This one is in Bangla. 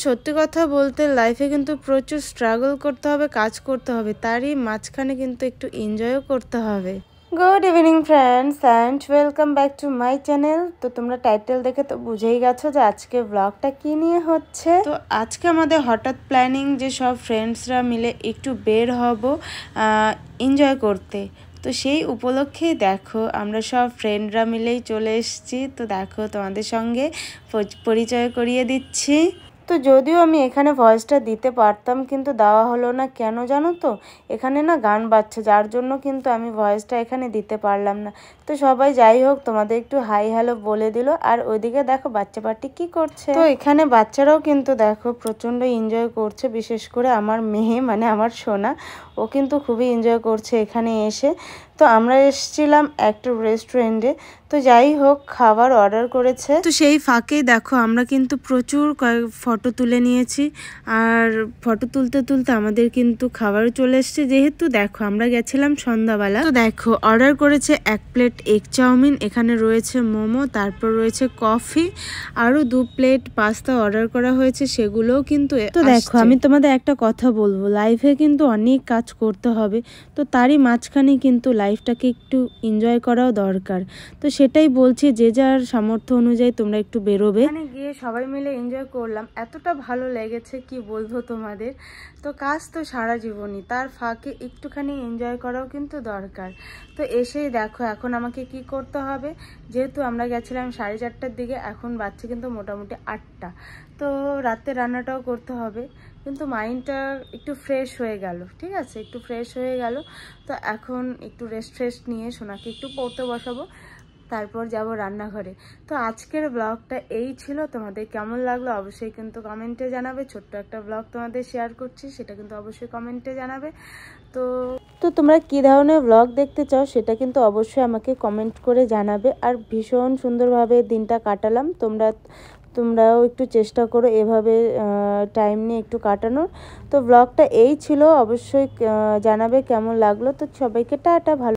সত্যি কথা বলতে লাইফে কিন্তু প্রচুর স্ট্রাগল করতে হবে, কাজ করতে হবে, তারই মাঝখানে কিন্তু একটু এনজয়ও করতে হবে। Good evening friends and welcome back to my channel. তো তোমরা টাইটেল দেখে তো বুঝেই গেছো যে আজকে ব্লগটা কী নিয়ে হচ্ছে। তো আজকে আমাদের হঠাৎ প্ল্যানিং যে সব ফ্রেন্ডসরা মিলে একটু বের হব এনজয় করতে। তো সেই উপলক্ষেই দেখো আমরা সব ফ্রেন্ডরা মিলেই চলে এসেছি। তো দেখো তোমাদের সঙ্গে পরিচয় করিয়ে দিচ্ছি। তো যদিও আমি এখানে ভয়েসটা দিতে পারতাম কিন্তু দেওয়া হলো না, কেন জানো তো, এখানে না গান বাজছে, যার জন্য কিন্তু আমি ভয়েসটা এখানে দিতে পারলাম না। তো সবাই যাই হোক তোমাদের একটু হাই হ্যালো বলে দিল। আর ওইদিকে দেখো বাচ্চা পার্টি কি করছে। তো এখানে বাচ্চারাও কিন্তু দেখো প্রচণ্ড এনজয় করছে, বিশেষ করে আমার মেয়ে মানে আমার সোনা, ও কিন্তু খুবই এনজয় করছে এখানে এসে। তো আমরা এসেছিলাম একটা রেস্টুরেন্টে, তো যাই হোক খাবার অর্ডার করেছে। তো সেই ফাঁকেই দেখো আমরা কিন্তু প্রচুর ফটো তুলে নিয়েছি, আর ফটো তুলতে তুলতে আমাদের কিন্তু খাবারও চলে এসছে। যেহেতু দেখো আমরা গেছিলাম সন্ধ্যাবেলা। তো দেখো অর্ডার করেছে 1 প্লেট এগ চাউমিন, এখানে রয়েছে মোমো, তারপর রয়েছে কফি, আরও 2 প্লেট পাস্তা অর্ডার করা হয়েছে, সেগুলোও কিন্তু। তো দেখো আমি তোমাদের একটা কথা বলবো, লাইফে কিন্তু অনেক কাজ করতে হবে, তো তারই মাঝখানে কিন্তু লাইফটাকে একটু এনজয় করাও দরকার। তো সেটাই বলছি, যে যার সামর্থ্য অনুযায়ী তোমরা একটু বেরোবে। এখানে গিয়ে সবাই মিলে এনজয় করলাম, এতটা ভালো লেগেছে কি বলবো তোমাদের। তো কাজ তো সারা জীবনই, তার ফাঁকে একটুখানি এনজয় করাও কিন্তু দরকার। তো এসেই দেখো এখন আমাকে কি করতে হবে, যেহেতু আমরা গেছিলাম 4:30টার দিকে, এখন বাচ্চা কিন্তু মোটামুটি 8টা। তো রাতে রান্নাটাও করতে হবে, কিন্তু মাইন্ডটা একটু ফ্রেশ হয়ে গেল, ঠিক আছে, একটু ফ্রেশ হয়ে গেল। তো এখন একটু রেস্ট নিয়ে সোনাকে একটু পড়তে বসাবো, তারপর যাব রান্নাঘরে। তো আজকের ব্লগটা এই ছিল, তোমাদের কেমন লাগলো অবশ্যই কিন্তু কমেন্টে জানাবে। ছোট্ট একটা ব্লগ তোমাদের শেয়ার করছি, সেটা কিন্তু অবশ্যই কমেন্টে জানাবে। তো তোমরা কী ধরনের ব্লগ দেখতে চাও সেটা কিন্তু অবশ্যই আমাকে কমেন্ট করে জানাবে। আর ভীষণ সুন্দরভাবে দিনটা কাটালাম, তোমরাও একটু চেষ্টা করো এভাবে টাইম নিয়ে একটু কাটানোর। তো ব্লগটা এই ছিল, অবশ্যই জানাবে কেমন লাগলো। তো সবাইকে টাটা, ভালো।